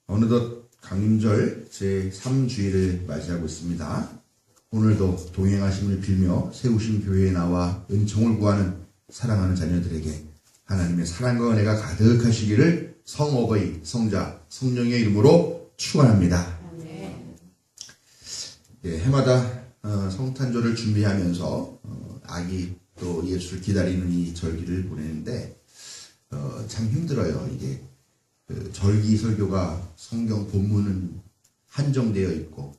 어느덧 강림절 제3주일을 맞이하고 있습니다. 오늘도 동행하심을 빌며 세우신 교회에 나와 은총을 구하는 사랑하는 자녀들에게 하나님의 사랑과 은혜가 가득하시기를 성어거이, 성자, 성령의 이름으로 축원합니다. 해마다 성탄절을 준비하면서 아기 또 예수를 기다리는 이 절기를 보내는데 참 힘들어요. 이게 절기 설교가 성경 본문은 한정되어 있고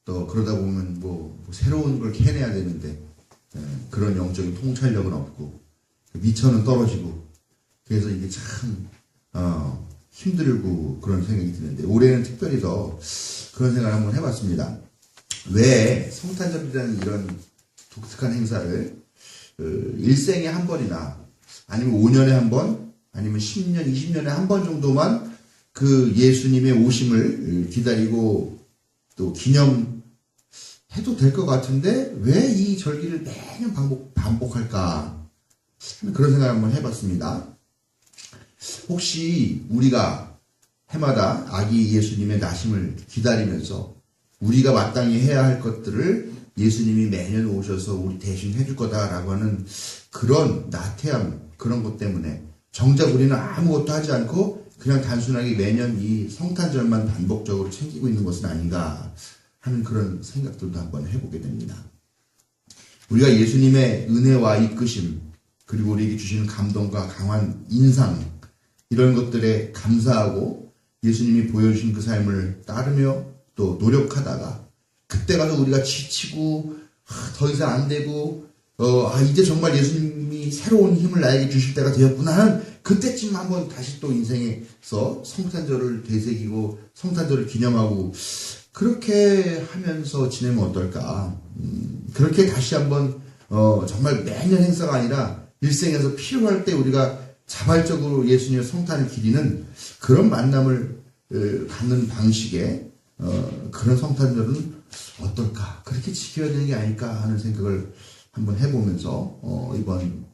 또 그러다 보면 뭐 새로운 걸 캐내야 되는데 그런 영적인 통찰력은 없고 미천은 떨어지고 그래서 이게 참 힘들고 그런 생각이 드는데 올해는 특별히 더 그런 생각을 한번 해봤습니다. 왜 성탄절이라는 이런 독특한 행사를 일생에 한 번이나 아니면 5년에 한 번 아니면 10년, 20년에 한 번 정도만 그 예수님의 오심을 기다리고 또 기념해도 될 것 같은데 왜 이 절기를 매년 반복할까? 그런 생각을 한번 해봤습니다. 혹시 우리가 해마다 아기 예수님의 나심을 기다리면서 우리가 마땅히 해야 할 것들을 예수님이 매년 오셔서 우리 대신 해줄 거다라고 하는 그런 나태함, 그런 것 때문에 정작 우리는 아무것도 하지 않고 그냥 단순하게 매년 이 성탄절만 반복적으로 챙기고 있는 것은 아닌가 하는 그런 생각들도 한번 해보게 됩니다. 우리가 예수님의 은혜와 이끄심, 그리고 우리에게 주시는 감동과 강한 인상, 이런 것들에 감사하고 예수님이 보여주신 그 삶을 따르며 또 노력하다가 그때 가서 우리가 지치고 더 이상 안 되고 이제 정말 예수님이 새로운 힘을 나에게 주실 때가 되었구나 하는 그때쯤 한번 다시 또 인생에서 성탄절을 되새기고 성탄절을 기념하고 그렇게 하면서 지내면 어떨까. 그렇게 다시 한번 정말 매년 행사가 아니라 일생에서 필요할 때 우리가 자발적으로 예수님의 성탄을 기리는 그런 만남을 갖는 방식의 그런 성탄절은 어떨까? 그렇게 지켜야 되는 게 아닐까 하는 생각을 한번 해보면서 이번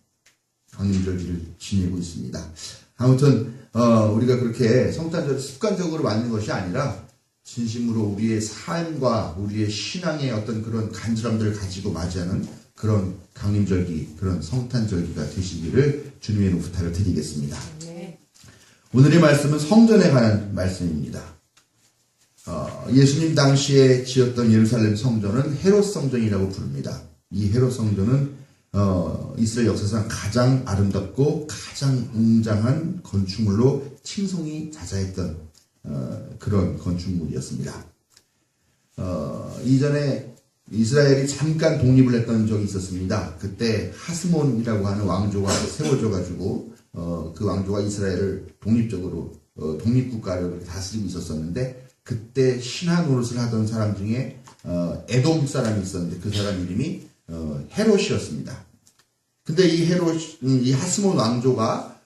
강림절기를 지내고 있습니다. 아무튼 우리가 그렇게 성탄절을 습관적으로 맞는 것이 아니라 진심으로 우리의 삶과 우리의 신앙의 어떤 그런 간절함들을 가지고 맞이하는 그런 강림절기, 그런 성탄절기가 되시기를 주님의 부탁을 드리겠습니다. 오늘의 말씀은 성전에 관한 말씀입니다. 예수님 당시에 지었던 예루살렘 성전은 헤롯 성전이라고 부릅니다. 이 헤롯 성전은 이스라엘 역사상 가장 아름답고 가장 웅장한 건축물로 칭송이 자자했던 그런 건축물이었습니다. 이전에 이스라엘이 잠깐 독립을 했던 적이 있었습니다. 그때 하스몬이라고 하는 왕조가 세워져가지고 그 왕조가 이스라엘을 독립적으로 독립국가를 다스리고 있었었는데 그때 신하 노릇을 하던 사람 중에 에돔 사람이 있었는데 그 사람 이름이 헤롯이었습니다. 근데 이 하스몬 왕조가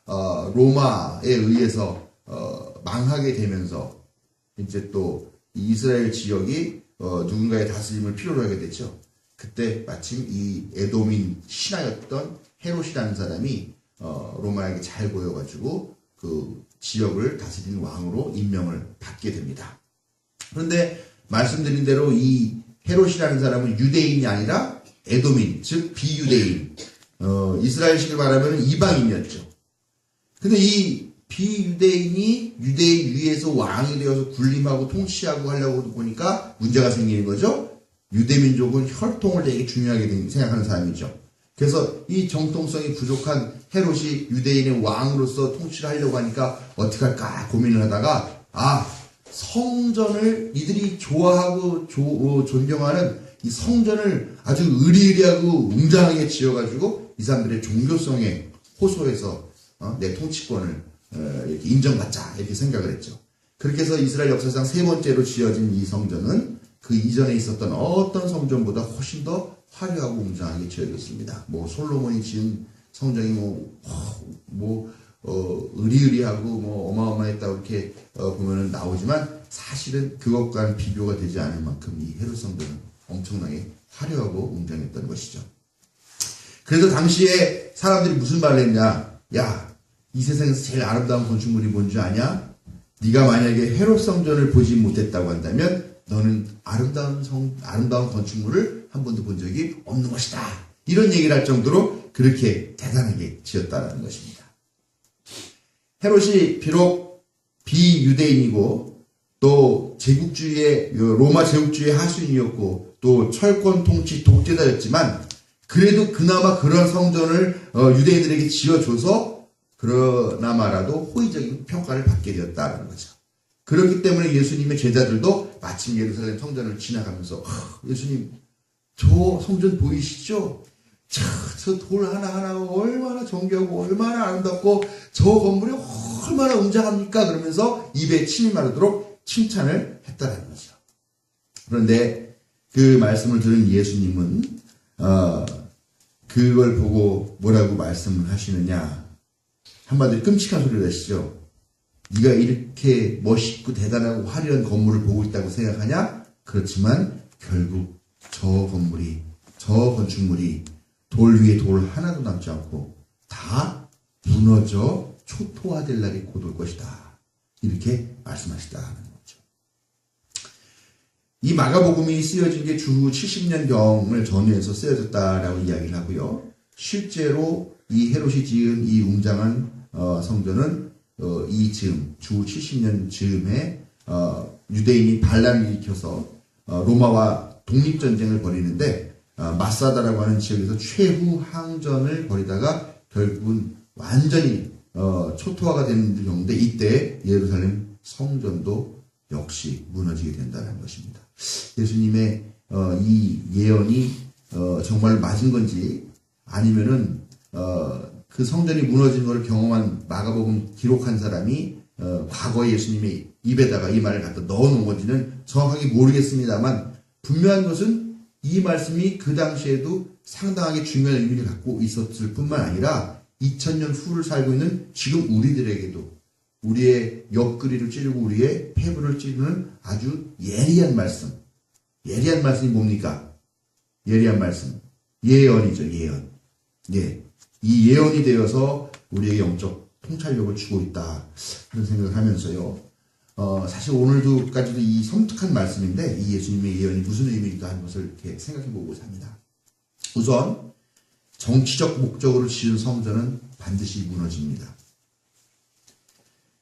로마에 의해서 망하게 되면서 이제 또 이스라엘 지역이 누군가의 다스림을 필요로 하게 됐죠. 그때 마침 이 에돔인 신하였던 헤롯이라는 사람이 로마에게 잘 보여가지고 그 지역을 다스리는 왕으로 임명을 받게 됩니다. 그런데 말씀드린 대로 이 헤롯이라는 사람은 유대인이 아니라 에돔인, 즉 비유대인, 이스라엘식을 말하면 이방인이었죠. 근데 이 비유대인이 유대인 위에서 왕이 되어서 군림하고 통치하고 하려고 보니까 문제가 생기는 거죠. 유대민족은 혈통을 되게 중요하게 생각하는 사람이죠. 그래서 이 정통성이 부족한 헤롯이 유대인의 왕으로서 통치를 하려고 하니까 어떻게 할까 고민을 하다가 성전을 이들이 좋아하고 존경하는 이 성전을 아주 으리으리하고 웅장하게 지어가지고 이 사람들의 종교성에 호소해서 내 통치권을 이렇게 인정받자 이렇게 생각을 했죠. 그렇게 해서 이스라엘 역사상 세 번째로 지어진 이 성전은 그 이전에 있었던 어떤 성전보다 훨씬 더 화려하고 웅장하게 지어졌습니다. 솔로몬이 지은 성전이 으리으리하고 어마어마했다고 이렇게 보면은 나오지만 사실은 그것과는 비교가 되지 않을 만큼 이 헤롯 성전은 엄청나게 화려하고 웅장했던 것이죠. 그래서 당시에 사람들이 무슨 말을 했냐? 야, 이 세상에서 제일 아름다운 건축물이 뭔지 아냐? 네가 만약에 헤롯 성전을 보지 못했다고 한다면 너는 아름다운 건축물을 한 번도 본 적이 없는 것이다. 이런 얘기를 할 정도로 그렇게 대단하게 지었다는 것입니다. 헤롯이 비록 비유대인이고 또 로마 제국주의의 하수인이었고 또 철권 통치 독재자였지만 그래도 그나마 그런 성전을 유대인들에게 지어줘서 그러나마라도 호의적인 평가를 받게 되었다는 거죠. 그렇기 때문에 예수님의 제자들도 마침 예루살렘 성전을 지나가면서 예수님 저 성전 보이시죠? 저 돌 하나하나가 얼마나 정교하고 얼마나 아름답고 저 건물이 얼마나 웅장합니까? 그러면서 입에 침이 마르도록 칭찬을 했다는 거죠. 그런데 그 말씀을 들은 예수님은 그걸 보고 뭐라고 말씀을 하시느냐. 한마디로 끔찍한 소리를 하시죠. 네가 이렇게 멋있고 대단하고 화려한 건물을 보고 있다고 생각하냐? 그렇지만 결국 저 건축물이 돌 위에 돌 하나도 남지 않고 다 무너져 초토화될 날이 곧 올 것이다. 이렇게 말씀하시다는 거죠. 이 마가복음이 쓰여진 게 주 70년경을 전후해서 쓰여졌다라고 이야기를 하고요. 실제로 이 헤롯이 지은 이 웅장한 성전은 이 즈음 주 70년 즈음에 유대인이 반란을 일으켜서 로마와 독립전쟁을 벌이는데 마사다라고 하는 지역에서 최후 항전을 벌이다가 결국은 완전히 초토화가 되는 경우인데 이때 예루살렘 성전도 역시 무너지게 된다는 것입니다. 예수님의 이 예언이 정말 맞은 건지 아니면은 그 성전이 무너진 것을 경험한 마가복음 기록한 사람이 과거에 예수님의 입에다가 이 말을 갖다 넣어놓은 건지는 정확하게 모르겠습니다만 분명한 것은 이 말씀이 그 당시에도 상당하게 중요한 의미를 갖고 있었을 뿐만 아니라 2000년 후를 살고 있는 지금 우리들에게도 우리의 옆구리를 찌르고 우리의 폐부를 찌르는 아주 예리한 말씀. 예리한 말씀이 뭡니까? 예리한 말씀. 예언이죠, 예언. 예. 이 예언이 되어서 우리에게 영적 통찰력을 주고 있다 하는 생각을 하면서요. 사실 오늘도까지도 이 섬뜩한 말씀인데 이 예수님의 예언이 무슨 의미일까 하는 것을 이렇게 생각해 보고자 합니다. 우선 정치적 목적으로 지은 성전은 반드시 무너집니다.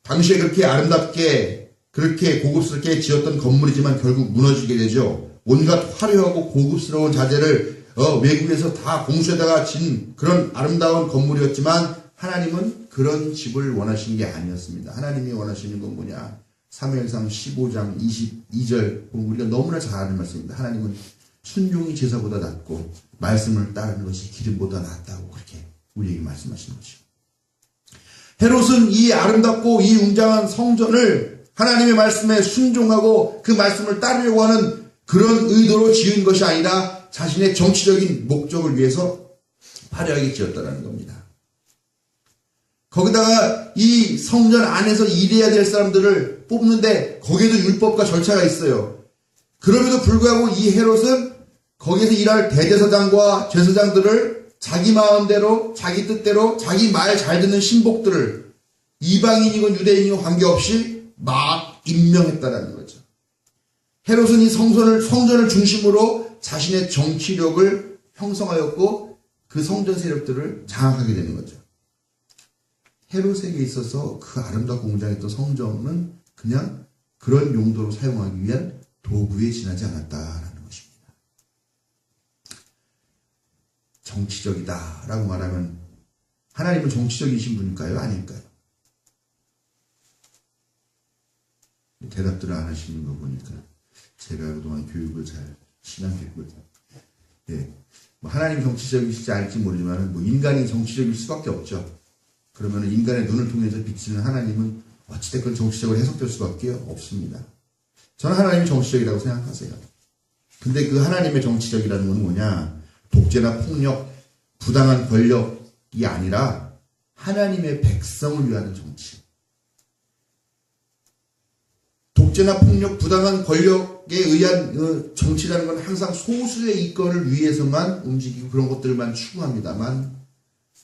당시에 그렇게 아름답게 그렇게 고급스럽게 지었던 건물이지만 결국 무너지게 되죠. 온갖 화려하고 고급스러운 자재를 외국에서 다 공수에다가 진 그런 아름다운 건물이었지만 하나님은 그런 집을 원하시는 게 아니었습니다. 하나님이 원하시는 건 뭐냐? 사무엘상 15장 22절 우리가 너무나 잘 아는 말씀입니다. 하나님은 순종이 제사보다 낫고 말씀을 따르는 것이 기름보다 낫다고 그렇게 우리에게 말씀하시는 거죠. 헤롯은 이 아름답고 이 웅장한 성전을 하나님의 말씀에 순종하고 그 말씀을 따르려고 하는 그런 의도로 지은 것이 아니라 자신의 정치적인 목적을 위해서 화려하게 지었다는 겁니다. 거기다가 이 성전 안에서 일해야 될 사람들을 뽑는데 거기에도 율법과 절차가 있어요. 그럼에도 불구하고 이 헤롯은 거기에서 일할 대제사장과 제사장들을 자기 마음대로 자기 뜻대로 자기 말 잘 듣는 신복들을 이방인이건 유대인이건 관계없이 막 임명했다라는 거죠. 헤롯은 이 성전을 중심으로 자신의 정치력을 형성하였고 그 성전 세력들을 장악하게 되는 거죠. 헤롯에게 있어서 그 아름답고 웅장했던 성전은 그냥 그런 용도로 사용하기 위한 도구에 지나지 않았다라는 것입니다. 정치적이다라고 말하면 하나님은 정치적이신 분일까요? 아닐까요? 대답들을 안 하시는 거 보니까 제가 그동안 신앙 교육을 하나님 정치적이시지 않을지 모르지만 인간이 정치적일 수밖에 없죠. 그러면 인간의 눈을 통해서 비치는 하나님은 어찌됐건 정치적으로 해석될 수밖에 없습니다. 저는 하나님이 정치적이라고 생각하세요. 근데 그 하나님의 정치적이라는 건 뭐냐? 독재나 폭력, 부당한 권력이 아니라 하나님의 백성을 위하는 정치. 독재나 폭력, 부당한 권력에 의한 정치라는 건 항상 소수의 이권을 위해서만 움직이고 그런 것들만 추구합니다만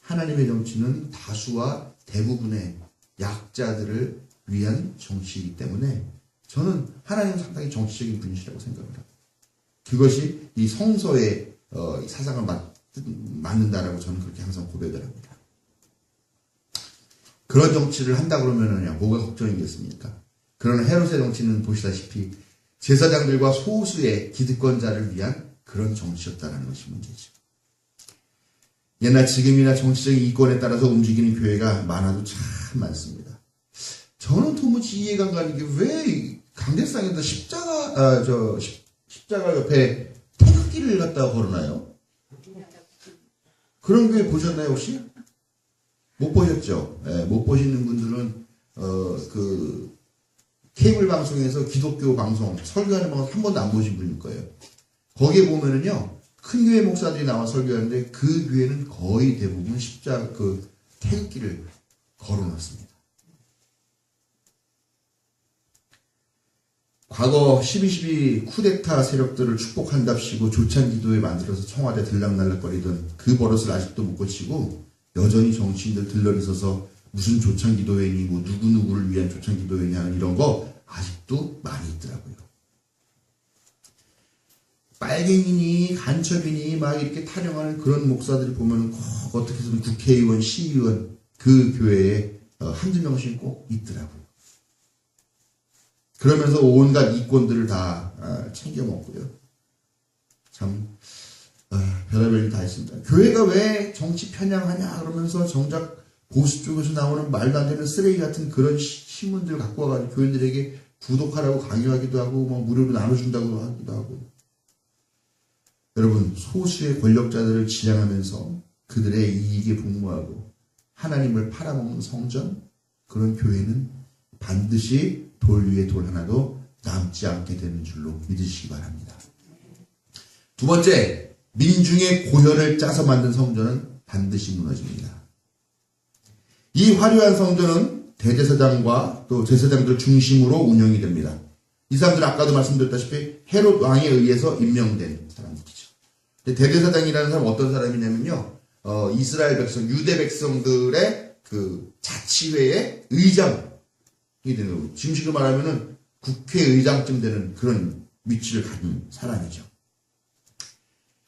하나님의 정치는 다수와 대부분의 약자들을 위한 정치이기 때문에 저는 하나님은 상당히 정치적인 분이시라고 생각을 합니다. 그것이 이 성서의 사상을 맞는다라고 저는 그렇게 항상 고백을 합니다. 그런 정치를 한다 그러면은요, 뭐가 걱정이겠습니까? 그러나 헤롯의 정치는 보시다시피 제사장들과 소수의 기득권자를 위한 그런 정치였다는 것이 문제죠. 옛날 지금이나 정치적인 이권에 따라서 움직이는 교회가 많아도 참 많습니다. 저는 도무지 이해가 안 가는 게 왜 강대상에다 십자가 옆에 태극기를 갖다가 걸어놔요? 그런 교회 보셨나요, 혹시? 못 보셨죠? 네, 못 보시는 분들은, 케이블 방송에서 기독교 방송, 설교하는 방송 한 번도 안 보신 분일 거예요. 거기에 보면은요, 큰 교회 목사들이 나와 설교하는데 그 교회는 거의 대부분 태극기를 걸어놨습니다. 과거 12.12 쿠데타 세력들을 축복한답시고 조찬기도회 만들어서 청와대 들락날락거리던 그 버릇을 아직도 못 고치고 여전히 정치인들 들러리 서서 무슨 조찬기도회니 뭐 누구누구를 위한 조찬기도회니 하는 이런 거 아직도 많이 있더라고요. 빨갱이니 간첩이니 막 이렇게 타령하는 그런 목사들을 보면 꼭 어떻게 해서든 국회의원, 시의원 그 교회에 한두 명씩 꼭 있더라고요. 그러면서 온갖 이권들을 다 챙겨 먹고요. 참 별의별 일 다 있습니다. 교회가 왜 정치 편향하냐 그러면서 정작 보수 쪽에서 나오는 말도 안 되는 쓰레기 같은 그런 신문들 갖고 와가지고 교인들에게 구독하라고 강요하기도 하고 뭐 무료로 나눠준다고 하기도 하고. 여러분, 소수의 권력자들을 지향하면서 그들의 이익에 복무하고 하나님을 팔아먹는 성전, 그런 교회는 반드시 돌 위에 돌 하나도 남지 않게 되는 줄로 믿으시기 바랍니다. 두 번째, 민중의 고혈을 짜서 만든 성전은 반드시 무너집니다. 이 화려한 성전은 대제사장과 또 제사장들 중심으로 운영이 됩니다. 이 사람들은 아까도 말씀드렸다시피 헤롯 왕에 의해서 임명된 사람들이죠. 대제사장이라는 사람은 어떤 사람이냐면요, 이스라엘 백성, 유대 백성들의 그 자치회의 의장이 되는 거고, 지금식으로 말하면은 국회의장쯤 되는 그런 위치를 가진 사람이죠.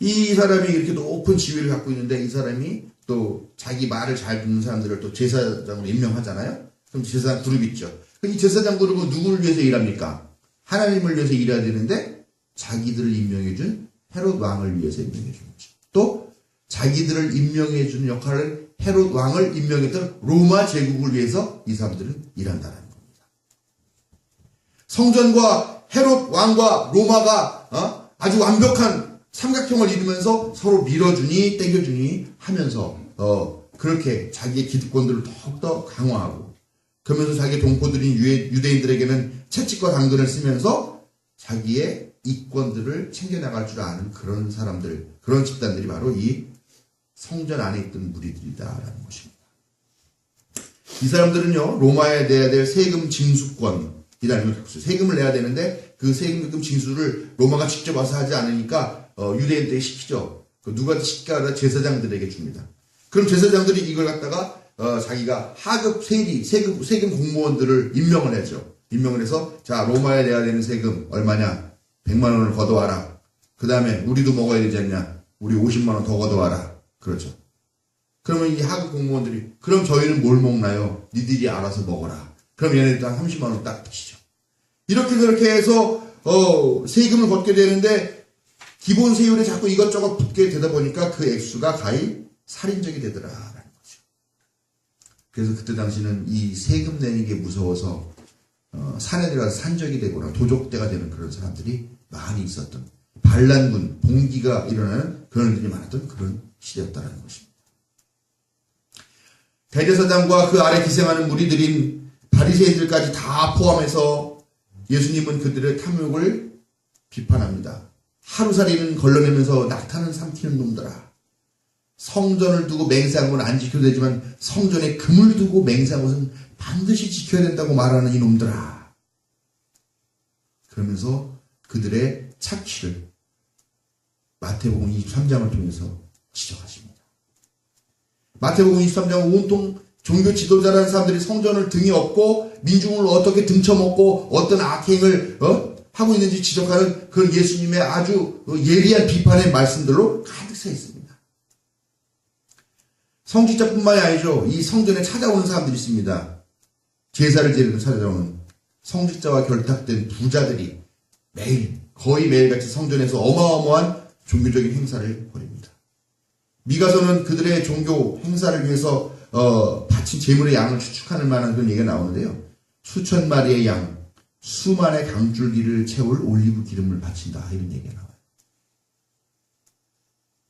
이 사람이 이렇게 높은 지위를 갖고 있는데 이 사람이 또 자기 말을 잘 듣는 사람들을 또 제사장으로 임명하잖아요. 그럼 제사장 그룹 있죠. 이 제사장 그룹은 누구를 위해서 일합니까? 하나님을 위해서 일해야 되는데 자기들을 임명해준 헤롯 왕을 위해서 임명해준 거죠. 또 자기들을 임명해주는 역할을 헤롯 왕을 임명했던 로마 제국을 위해서 이 사람들은 일한다는 겁니다. 성전과 헤롯 왕과 로마가 아주 완벽한 삼각형을 이루면서 서로 밀어주니 땡겨주니 하면서 그렇게 자기의 기득권들을 더욱더 강화하고, 그러면서 자기의 동포들인 유대인들에게는 채찍과 당근을 쓰면서 자기의 이권들을 챙겨나갈 줄 아는 그런 사람들, 그런 집단들이 바로 이 성전 안에 있던 무리들이다라는 것입니다. 이 사람들은요, 로마에 내야 될 세금 징수권이라는 걸 갖고 있어요. 세금을 내야 되는데 그 세금 징수를 로마가 직접 와서 하지 않으니까 유대인들에게 시키죠. 누가 시키까 제사장들에게 줍니다. 그럼 제사장들이 이걸 갖다가 자기가 하급 세금 공무원들을 임명을 하죠. 임명을 해서 자, 로마에 내야 되는 세금 얼마냐? 100만 원을 걷어와라. 그 다음에 우리도 먹어야 되지 않냐? 우리 50만 원 더 걷어와라. 그렇죠. 그러면 이 하급 공무원들이 그럼 저희는 뭘 먹나요? 니들이 알아서 먹어라. 그럼 얘네들 한 30만 원 딱 붙이죠. 이렇게 그렇게 해서 세금을 걷게 되는데 기본 세율에 자꾸 이것저것 붙게 되다 보니까 그 액수가 가히 살인적이 되더라라는 거죠. 그래서 그때 당시는 이 세금 내는 게 무서워서 산에 들어가서 산적이 되거나 도적대가 되는 그런 사람들이 많이 있었던, 반란군, 봉기가 일어나는 그런 일들이 많았던 그런 시대였다는 것입니다. 대제사장과 그 아래 기생하는 무리들인 바리새인들까지 다 포함해서 예수님은 그들의 탐욕을 비판합니다. 하루살이는 걸러내면서 낙타는 삼키는 놈들아. 성전을 두고 맹세한 건 안 지켜도 되지만 성전에 금을 두고 맹세한 것은 반드시 지켜야 된다고 말하는 이놈들아. 그러면서 그들의 착취를 마태복음 23장을 통해서 지적하십니다. 마태복음 23장은 온통 종교 지도자라는 사람들이 성전을 등에 업고 민중을 어떻게 등쳐먹고 어떤 악행을 하고 있는지 지적하는 그런 예수님의 아주 예리한 비판의 말씀들로 가득 차 있습니다. 성직자뿐만이 아니죠. 이 성전에 찾아오는 사람들이 있습니다. 제사를 지내러 찾아오는 성직자와 결탁된 부자들이 거의 매일같이 성전에서 어마어마한 종교적인 행사를 벌입니다. 미가서는 그들의 종교 행사를 위해서 바친 제물의 양을 추측하는 만한 그런 얘기가 나오는데요. 수천 마리의 양, 수만의 강줄기를 채울 올리브 기름을 바친다, 이런 얘기가 나와요.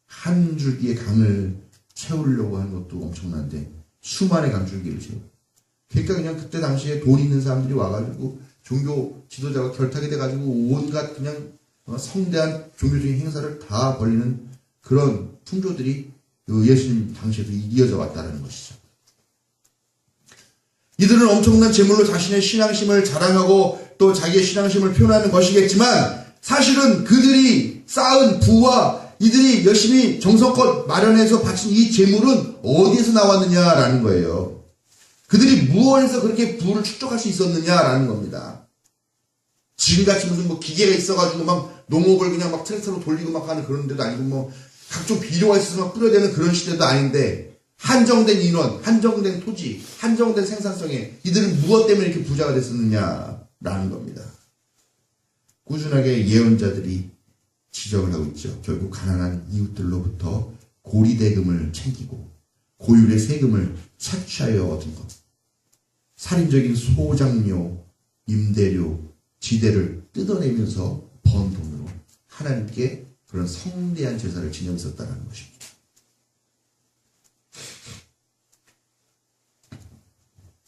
한 줄기의 강을 채우려고 하는 것도 엄청난데 수만의 강줄기를 채우고, 그러니까 그냥 그때 당시에 돈 있는 사람들이 와가지고 종교 지도자가 결탁이 돼가지고 온갖 그냥 성대한 종교적인 행사를 다 벌이는 그런 풍조들이 예수님 당시에도 이어져 왔다는 것이죠. 이들은 엄청난 재물로 자신의 신앙심을 자랑하고 또 자기의 신앙심을 표현하는 것이겠지만, 사실은 그들이 쌓은 부와 이들이 열심히 정성껏 마련해서 바친 이 재물은 어디에서 나왔느냐라는 거예요. 그들이 무엇에서 그렇게 부를 축적할 수 있었느냐라는 겁니다. 지금같이 무슨 기계가 있어가지고 막 농업을 그냥 막 트랙터로 돌리고 막 하는 그런 데도 아니고 각종 비료가 있어서 막 뿌려대는 그런 시대도 아닌데, 한정된 인원, 한정된 토지, 한정된 생산성에 이들은 무엇 때문에 이렇게 부자가 됐었느냐라는 겁니다. 꾸준하게 예언자들이 지적을 하고 있죠. 결국 가난한 이웃들로부터 고리대금을 챙기고 고율의 세금을 착취하여 얻은 것, 살인적인 소장료, 임대료, 지대를 뜯어내면서 번 돈으로 하나님께 그런 성대한 제사를 지내고 있었다는 것입니다.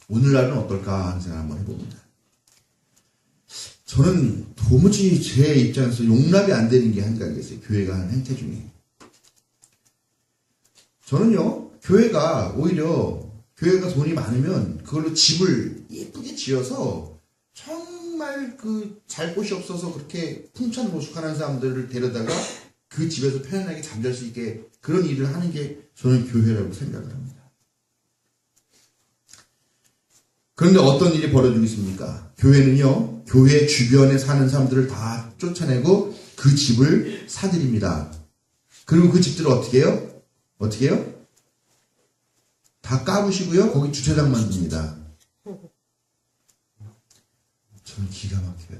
오늘날은 어떨까 하는 생각을 한번 해봅니다. 저는 도무지 제 입장에서 용납이 안 되는 게 한 가지가 있어요. 교회가 하는 행태 중에. 저는요, 교회가 돈이 많으면 그걸로 집을 예쁘게 지어서 정말 잘 곳이 없어서 그렇게 풍천모숙하는 사람들을 데려다가 그 집에서 편안하게 잠잘 수 있게 그런 일을 하는 게 저는 교회라고 생각을 합니다. 그런데 어떤 일이 벌어지고 있습니까? 교회는요, 교회 주변에 사는 사람들을 다 쫓아내고 그 집을 사들입니다. 그리고 그 집들을 어떻게 해요? 다 까부시고요, 거기 주차장 만듭니다. 저는 기가 막혀요.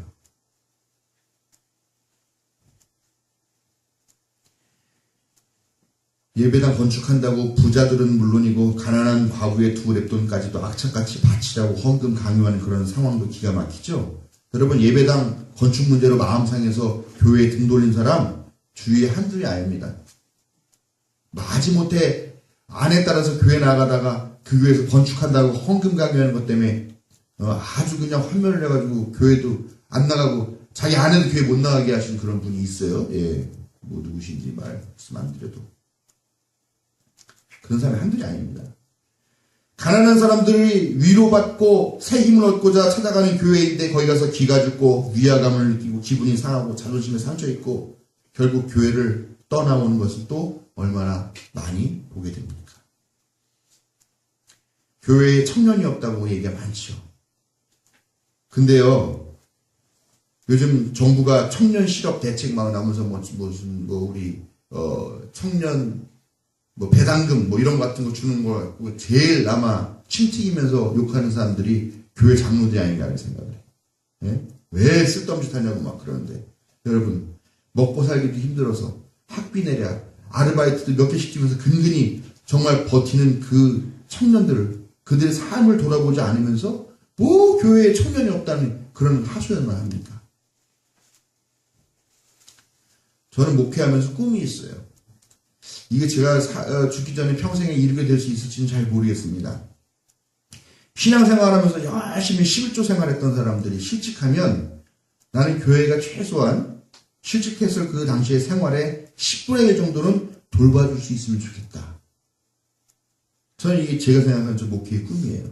예배당 건축한다고 부자들은 물론이고 가난한 과부의 두 랩돈까지도 악착같이 바치라고 헌금 강요하는 그런 상황도 기가 막히죠. 여러분, 예배당 건축 문제로 마음 상해서 교회에 등 돌린 사람 주위에 한둘이 아닙니다. 마지못해 아내 따라서 교회 나가다가 그 교회에서 건축한다고 헌금 강요하는 것 때문에 아주 그냥 환멸을 해가지고 교회도 안 나가고 자기 아내도 교회 못 나가게 하시는 그런 분이 있어요. 예, 누구신지 말씀 안 드려도. 그런 사람이 한둘이 아닙니다. 가난한 사람들이 위로받고 새 힘을 얻고자 찾아가는 교회인데 거기 가서 기가 죽고 위화감을 느끼고 기분이 상하고 자존심에 상처있고 결국 교회를 떠나오는 것을 또 얼마나 많이 보게 됩니까? 교회에 청년이 없다고 얘기가 많죠. 근데요, 요즘 정부가 청년 실업 대책 막 나오면서 우리 청년 배당금 이런 거 같은 거 주는 거 같고 제일 아마 침튀기면서 욕하는 사람들이 교회 장로들이 아닌가 하는 생각을 해요. 예? 왜 쓸데없이 하냐고 막 그러는데, 여러분, 먹고 살기도 힘들어서 학비 내랴 아르바이트도 몇 개 시키면서 근근히 정말 버티는 그 청년들을, 그들의 삶을 돌아보지 않으면서 교회에 청년이 없다는 그런 하소연만 합니까? 저는 목회하면서 꿈이 있어요. 이게 제가 죽기 전에 평생에 이루게 될 수 있을지는 잘 모르겠습니다. 신앙생활하면서 열심히 11조 생활했던 사람들이 실직하면 나는 교회가 최소한 실직했을 그 당시의 생활의 10분의 1 정도는 돌봐줄 수 있으면 좋겠다. 저는 이게 제가 생각하는 저 목회의 꿈이에요.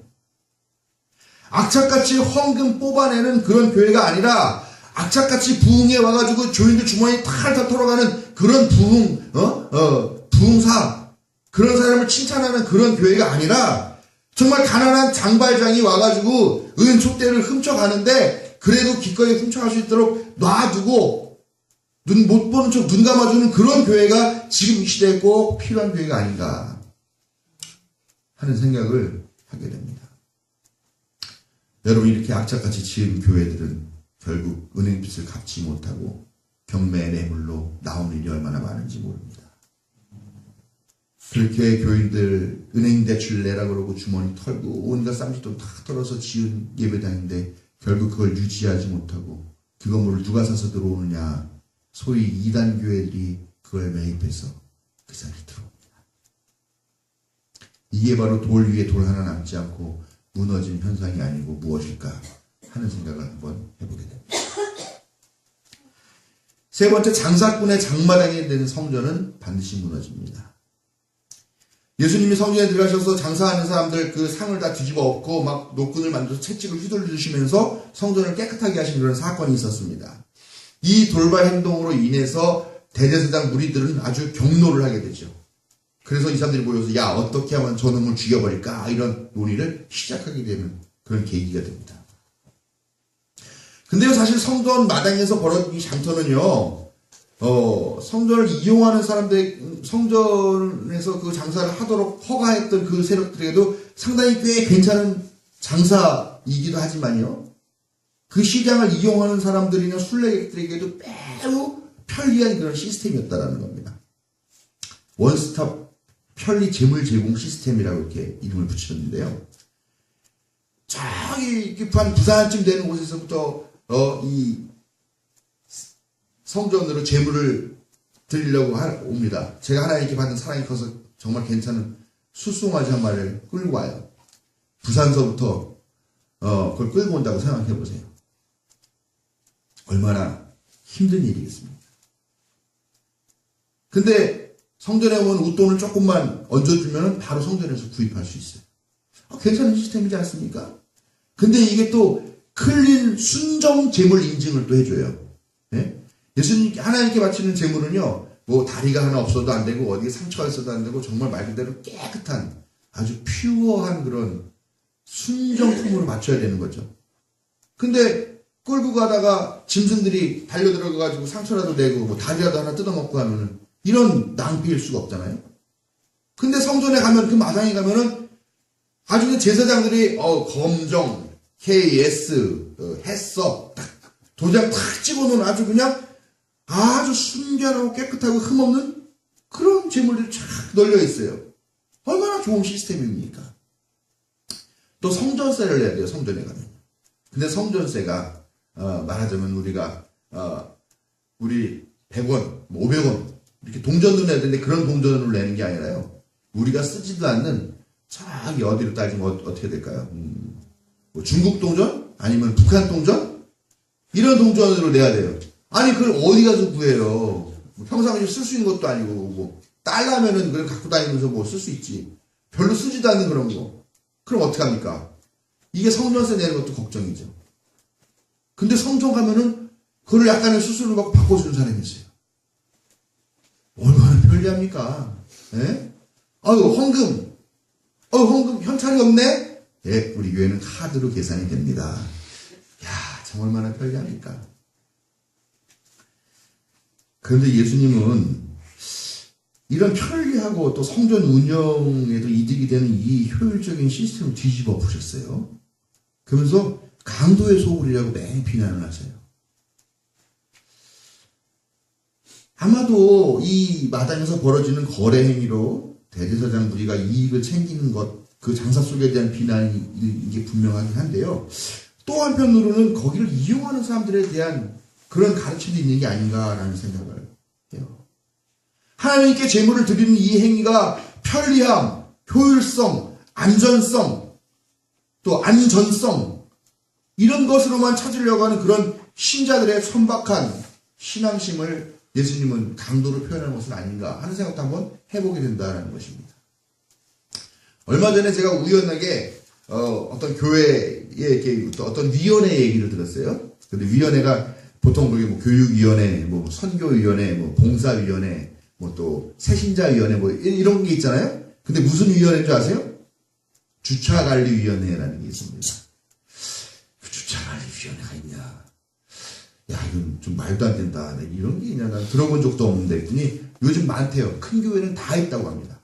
악착같이 헌금 뽑아내는 그런 교회가 아니라 악착같이 부흥에 와가지고 교인들 주머니 탈탈 털어가는 그런 부흥사, 그런 사람을 칭찬하는 그런 교회가 아니라 정말 가난한 장발장이 와가지고 은촛대를 훔쳐가는데 그래도 기꺼이 훔쳐갈 수 있도록 놔두고 눈 못 보는 척 눈 감아주는 그런 교회가 지금 이 시대에 꼭 필요한 교회가 아닌가 하는 생각을 하게 됩니다. 여러분, 이렇게 악착같이 지은 교회들은 결국 은행빚을 갚지 못하고 경매 뇌물로 나오는 일이 얼마나 많은지 모릅니다. 그렇게 교인들 은행 대출 내라 그러고 주머니 털고 온갖 쌈짓돈 다 털어서 지은 예배당인데 결국 그걸 유지하지 못하고 그 건물을 누가 사서 들어오느냐, 소위 이단 교회들이 그걸 매입해서 그 자리에 들어옵니다. 이게 바로 돌 위에 돌 하나 남지 않고 무너진 현상이 아니고 무엇일까 하는 생각을 한번 해보게 됩니다. 세 번째, 장사꾼의 장마당이 되는 성전은 반드시 무너집니다. 예수님이 성전에 들어가셔서 장사하는 사람들 그 상을 다 뒤집어 엎고 막 노끈을 만들어서 채찍을 휘둘르시면서 성전을 깨끗하게 하신 그런 사건이 있었습니다. 이 돌발 행동으로 인해서 대제사장 무리들은 아주 경노를 하게 되죠. 그래서 이 사람들이 모여서 야, 어떻게 하면 저놈을 죽여버릴까, 이런 논의를 시작하게 되는 그런 계기가 됩니다. 근데요, 사실 성전 마당에서 벌어진 이 장터는요, 성전을 이용하는 사람들, 성전에서 그 장사를 하도록 허가했던 그 세력들에게도 상당히 꽤 괜찮은 장사이기도 하지만요, 그 시장을 이용하는 사람들이나 순례객들에게도 매우 편리한 그런 시스템이었다라는 겁니다. 원스톱 편리 재물 제공 시스템이라고 이렇게 이름을 붙였는데요. 저기 부산쯤 되는 곳에서부터 이 성전으로 재물을 드리려고 옵니다. 제가 하나님께 받은 사랑이 커서 정말 괜찮은 수송아지 한 마리를 끌고 와요. 부산서부터 그걸 끌고 온다고 생각해 보세요. 얼마나 힘든 일이겠습니까? 근데 성전에 오면 웃돈을 조금만 얹어주면 바로 성전에서 구입할 수 있어요. 괜찮은 시스템이지 않습니까? 근데 이게 또 클린 순정 재물 인증을 또 해줘요. 네? 예수님, 하나님께 바치는 재물은요, 뭐 다리가 하나 없어도 안 되고 어디에 상처가 있어도 안 되고 정말 말 그대로 깨끗한 아주 퓨어한 그런 순정품으로 맞춰야 되는 거죠. 근데 끌고 가다가 짐승들이 달려 들어가가지고 상처라도 내고 뭐 다리라도 하나 뜯어먹고 하면은 이런 낭비일 수가 없잖아요. 근데 성전에 가면, 그 마당에 가면은 아주 그 제사장들이 검정, KS, 해썹 딱 도장 탁 찍어놓은 아주 그냥 아주 순결하고 깨끗하고 흠없는 그런 재물들이 쫙 널려 있어요. 얼마나 좋은 시스템입니까? 또 성전세를 내야 돼요, 성전에 가면. 근데 성전세가 말하자면 우리가 우리 100원, 500원 이렇게 동전으로 내야 되는데 그런 동전으로 내는 게 아니라요, 우리가 쓰지도 않는 저기 어디로 따지면 어떻게 될까요? 뭐 중국 동전? 아니면 북한 동전? 이런 동전으로 내야 돼요. 아니, 그걸 어디 가서 구해요? 평상시에 쓸 수 있는 것도 아니고, 뭐 달러면은 그걸 갖고 다니면서 뭐 쓸 수 있지. 별로 쓰지도 않는 그런 거. 그럼 어떡합니까? 이게 성전세 내는 것도 걱정이죠. 근데 성전 가면은 그걸 약간의 수수료 받고 바꿔주는 사람이 있어요. 얼마나 편리합니까? 예? 헌금. 헌금 현찰이 없네? 예, 우리 교회는 카드로 계산이 됩니다. 야, 참 얼마나 편리합니까? 그런데 예수님은 이런 편리하고 또 성전 운영에도 이득이 되는 이 효율적인 시스템을 뒤집어 엎으셨어요. 그러면서 강도의 소굴이라고 매일 비난을 하세요. 아마도 이 마당에서 벌어지는 거래 행위로 대제사장 무리가 이익을 챙기는 것, 그 장사 속에 대한 비난이 이게 분명하긴 한데요. 또 한편으로는 거기를 이용하는 사람들에 대한 그런 가르침도 있는 게 아닌가라는 생각을 해요. 하나님께 제물을 드리는 이 행위가 편리함, 효율성, 안전성, 또 안전성, 이런 것으로만 찾으려고 하는 그런 신자들의 천박한 신앙심을 예수님은 강도로 표현하는 것은 아닌가 하는 생각도 한번 해보게 된다는 것입니다. 얼마 전에 제가 우연하게 어떤 교회에 이렇게 어떤 위원회 얘기를 들었어요. 근데 위원회가 보통 그게 뭐 교육위원회, 뭐 선교위원회, 뭐 봉사위원회, 뭐 또 새신자위원회 뭐 이런 게 있잖아요. 근데 무슨 위원회인 줄 아세요? 주차관리위원회라는 게 있습니다. 그 주차관리위원회가 있냐? 야, 이건 좀 말도 안 된다. 이런 게 있냐? 난 들어본 적도 없는데 했더니 요즘 많대요. 큰 교회는 다 있다고 합니다.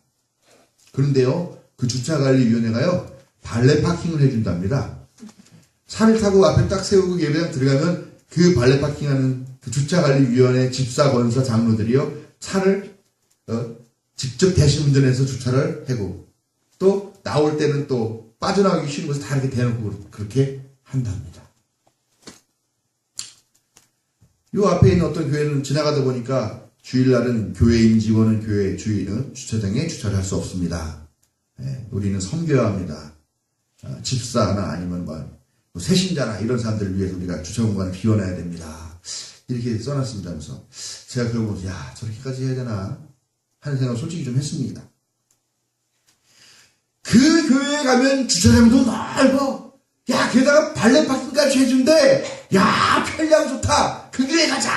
그런데요, 그 주차관리위원회가요, 발레 파킹을 해준답니다. 차를 타고 앞에 딱 세우고 예배당 들어가면 그 발레 파킹하는 그 주차관리위원회 집사, 권사, 장로들이요, 차를 직접 대신 운전해서 주차를 하고 또 나올 때는 또 빠져나가기 싫은 곳에 다 이렇게 대놓고 그렇게 한답니다. 요 앞에 있는 어떤 교회는 지나가다 보니까 주일날은 교회 임직원은 교회 주일은 주차장에 주차를 할 수 없습니다. 예, 우리는 섬겨야 합니다. 집사나 아니면 뭐 세신자나 이런 사람들을 위해서 우리가 주차 공간을 비워놔야 됩니다. 이렇게 써놨습니다. 하면서 제가 그걸 보면서 야, 저렇게까지 해야 되나 하는 생각을 솔직히 좀 했습니다. 그 교회에 가면 주차장도 넓어. 야, 게다가 발레 파킹까지 해준대. 야, 편리하고 좋다. 그 교회 가자.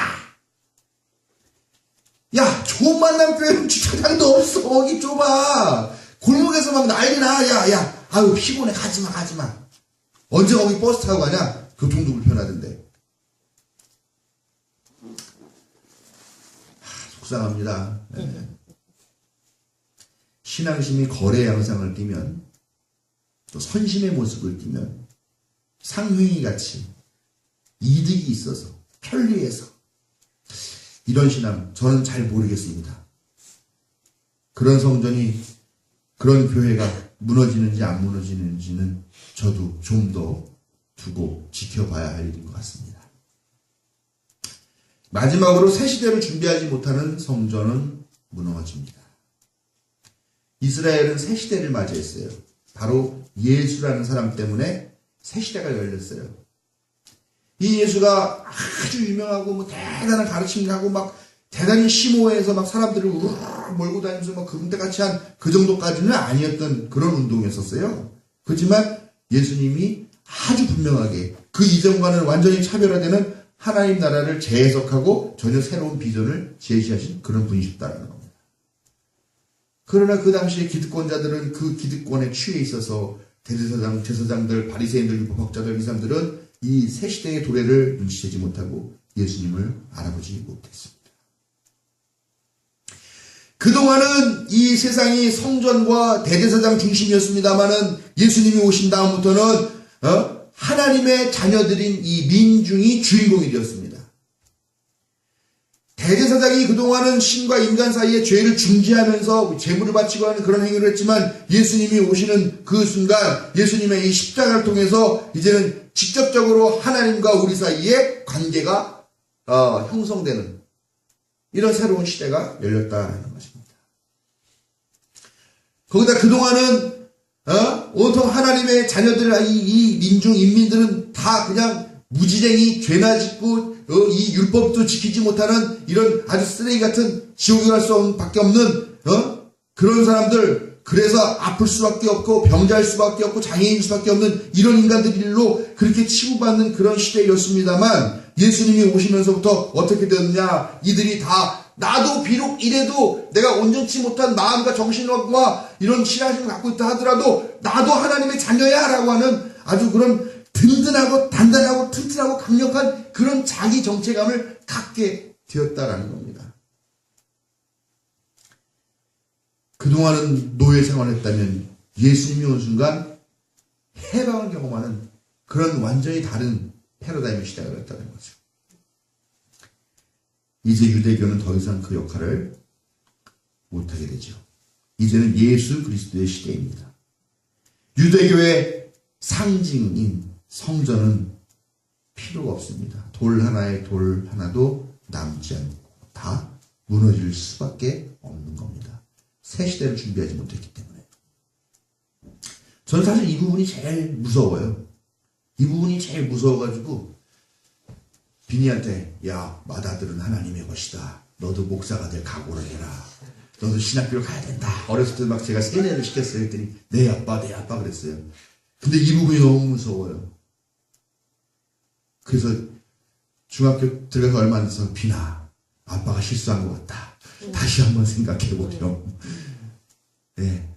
야, 좋은 만남 교회는 주차장도 없어. 거기 좁아. 골목에서 막 난리나. 야, 아유, 피곤해. 가지마. 언제 거기 버스 타고 가냐? 교통도 불편하던데. 속상합니다. 네. 신앙심이 거래 양상을 띠면, 또 선심의 모습을 띠면, 상행위 같이 이득이 있어서, 편리해서, 이런 신앙, 저는 잘 모르겠습니다. 그런 성전이, 그런 교회가 무너지는지 안 무너지는지는 저도 좀 더 두고 지켜봐야 할 일인 것 같습니다. 마지막으로 새 시대를 준비하지 못하는 성전은 무너집니다. 이스라엘은 새 시대를 맞이했어요. 바로 예수라는 사람 때문에 새 시대가 열렸어요. 이 예수가 아주 유명하고 뭐 대단한 가르침을 하고 막 대단히 심오해서 막 사람들을 우르르 몰고 다니면서 막 그분들같이 한 그 정도까지는 아니었던 그런 운동이었었어요. 그렇지만 예수님이 아주 분명하게 그 이전과는 완전히 차별화되는 하나님 나라를 재해석하고 전혀 새로운 비전을 제시하신 그런 분이셨다는 겁니다. 그러나 그 당시에 기득권자들은 그 기득권에 취해 있어서 대제사장, 제사장들, 바리새인들, 율법학자들, 이 사람들은 이 새 시대의 도래를 눈치채지 못하고 예수님을 알아보지 못했습니다. 그동안은 이 세상이 성전과 대제사장 중심이었습니다마는 예수님이 오신 다음부터는 하나님의 자녀들인 이 민중이 주인공이 되었습니다. 대제사장이 그동안은 신과 인간 사이의 죄를 중지하면서 제물을 바치고 하는 그런 행위를 했지만 예수님이 오시는 그 순간 예수님의 이 십자가를 통해서 이제는 직접적으로 하나님과 우리 사이의 관계가 형성되는 이런 새로운 시대가 열렸다는 것입니다. 거기다 그동안은 온통 하나님의 자녀들 이 민중 인민들은 다 그냥 무지랭이 죄나 짓고 이 율법도 지키지 못하는 이런 아주 쓰레기 같은 지옥에 갈 수밖에 없는 그런 사람들, 그래서 아플 수밖에 없고 병자일 수밖에 없고 장애인일 수밖에 없는 이런 인간들로 그렇게 치부받는 그런 시대였습니다만 예수님이 오시면서부터 어떻게 되었냐, 이들이 다 나도 비록 이래도 내가 온전치 못한 마음과 정신과 이런 신앙심을 갖고 있다 하더라도 나도 하나님의 자녀야 라고 하는 아주 그런 든든하고 단단하고 튼튼하고 강력한 그런 자기 정체감을 갖게 되었다라는 겁니다. 그동안은 노예 생활을 했다면 예수님이 온 순간 해방을 경험하는 그런 완전히 다른 패러다임의 시대가 됐다는 거죠. 이제 유대교는 더 이상 그 역할을 못하게 되죠. 이제는 예수 그리스도의 시대입니다. 유대교의 상징인 성전은 필요가 없습니다. 돌 하나도 남지 않고 다 무너질 수밖에 없는 겁니다. 새 시대를 준비하지 못했기 때문에. 저는 사실 이 부분이 제일 무서워요. 이 부분이 제일 무서워가지고 비니한테 야, 맏아들은 하나님의 것이다. 너도 목사가 될 각오를 해라. 너도 신학교를 가야 된다. 어렸을 때 막 제가 세뇌를 시켰어요. 했더니 내 아빠 그랬어요. 근데 이 부분이 너무 무서워요. 그래서 중학교 들어가서 얼마 안 돼서 비나, 아빠가 실수한 것 같다. 다시 한번 생각해보렴. 네.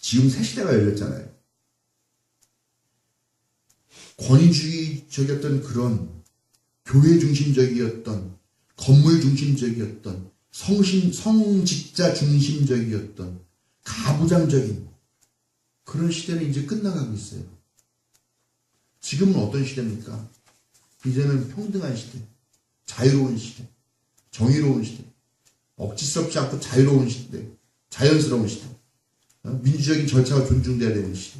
지금 새 시대가 열렸잖아요. 권위주의적이었던 그런 교회 중심적이었던, 건물 중심적이었던, 성직자 중심적이었던, 가부장적인 그런 시대는 이제 끝나가고 있어요. 지금은 어떤 시대입니까? 이제는 평등한 시대, 자유로운 시대, 정의로운 시대, 억지스럽지 않고 자유로운 시대, 자연스러운 시대, 민주적인 절차가 존중돼야 되는 시대,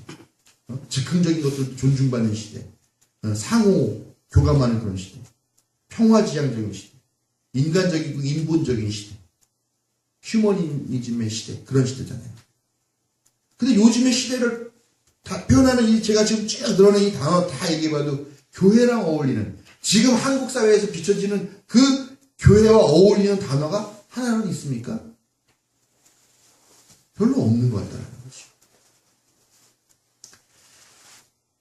즉흥적인 것들도 존중받는 시대, 상호 교감하는 그런 시대, 평화지향적인 시대, 인간적이고 인본적인 시대, 휴머니즘의 시대, 그런 시대잖아요. 근데 요즘의 시대를 다 표현하는 제가 지금 쭉 늘어낸 이 단어 다 얘기해봐도 교회랑 어울리는, 지금 한국 사회에서 비춰지는 그 교회와 어울리는 단어가 하나는 있습니까? 별로 없는 것 같다는 거죠.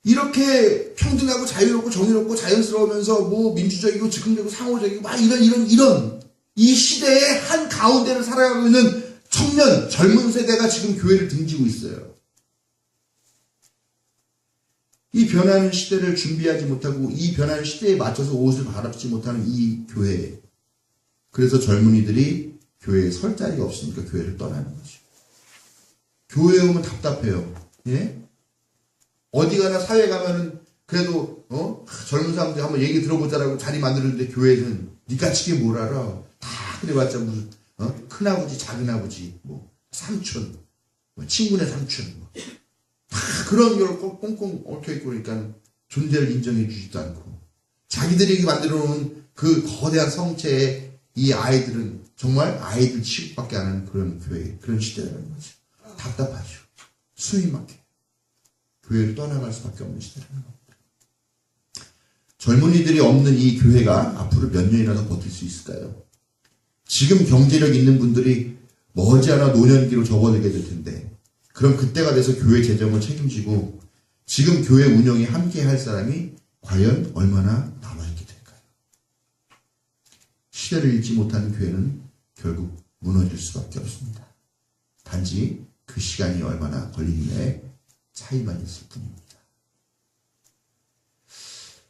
이렇게 평등하고 자유롭고 정의롭고 자연스러우면서 뭐 민주적이고 즉흥적이고 상호적이고 막 이런 이 시대의 한 가운데를 살아가고 있는 청년, 젊은 세대가 지금 교회를 등지고 있어요. 이 변하는 시대를 준비하지 못하고 이 변하는 시대에 맞춰서 옷을 갈아입지 못하는 이 교회. 그래서 젊은이들이 교회에 설 자리가 없으니까 교회를 떠나는 거죠. 교회에 오면 답답해요. 예? 어디 가나 사회 가면은 그래도 젊은 사람들 한번 얘기 들어보자라고 자리 만들었는데 교회는 니까치게 뭘 알아. 다 그래봤자 무슨 큰아버지 작은아버지 뭐 삼촌 뭐 친구네 삼촌 뭐. 다 그런 걸 꽁꽁 얽혀있고 그러니까 존재를 인정해 주지도 않고 자기들이 만들어 놓은 그 거대한 성체에 이 아이들은 정말 아이들 취급밖에 안 하는 그런 교회, 그런 시대라는 거죠. 답답하죠. 숨이 막혀요. 교회를 떠나갈 수밖에 없는 시대라는 겁니다. 젊은이들이 없는 이 교회가 앞으로 몇 년이나 더 버틸 수 있을까요? 지금 경제력 있는 분들이 머지않아 노년기로 접어들게 될 텐데 그럼 그때가 돼서 교회 재정을 책임지고 지금 교회 운영에 함께 할 사람이 과연 얼마나 남아있게 될까요? 시대를 읽지 못하는 교회는 결국 무너질 수밖에 없습니다. 단지 그 시간이 얼마나 걸리느냐의 차이만 있을 뿐입니다.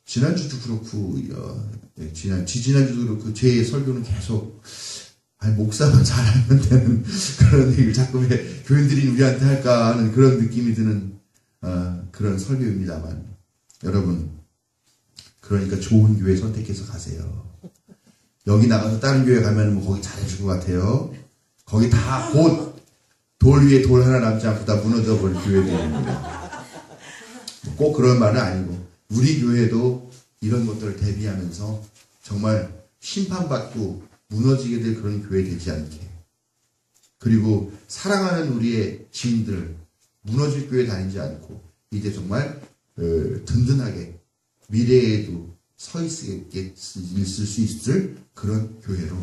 지난주도 그렇고 지난주도 그렇고 제 설교는 계속 목사만 잘 알면 되는 그런 얘기를 자꾸 왜 교인들이 우리한테 할까 하는 그런 느낌이 드는 그런 설교입니다만 여러분 그러니까 좋은 교회 선택해서 가세요. 여기 나가서 다른 교회 가면 뭐 거기 잘해줄 것 같아요. 거기 다 곧 돌 위에 돌 하나 남지 않고 다 무너져 버릴 교회들입니다. 꼭 그런 말은 아니고 우리 교회도 이런 것들을 대비하면서 정말 심판받고 무너지게 될 그런 교회 되지 않게 그리고 사랑하는 우리의 지인들 무너질 교회 다니지 않고 이제 정말 든든하게 미래에도 서 있을 수 있을 그런 교회로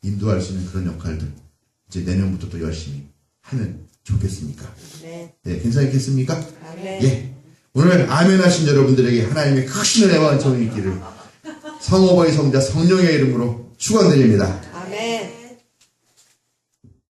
인도할 수 있는 그런 역할들 이제 내년부터 또 열심히 하면 좋겠습니까? 네. 네, 괜찮겠습니까? 네. 예. 오늘 아멘 하신 여러분들에게 하나님의 크신 은혜와 은총이 있기를 성어버이 성자 성령의 이름으로 축원드립니다. 아멘.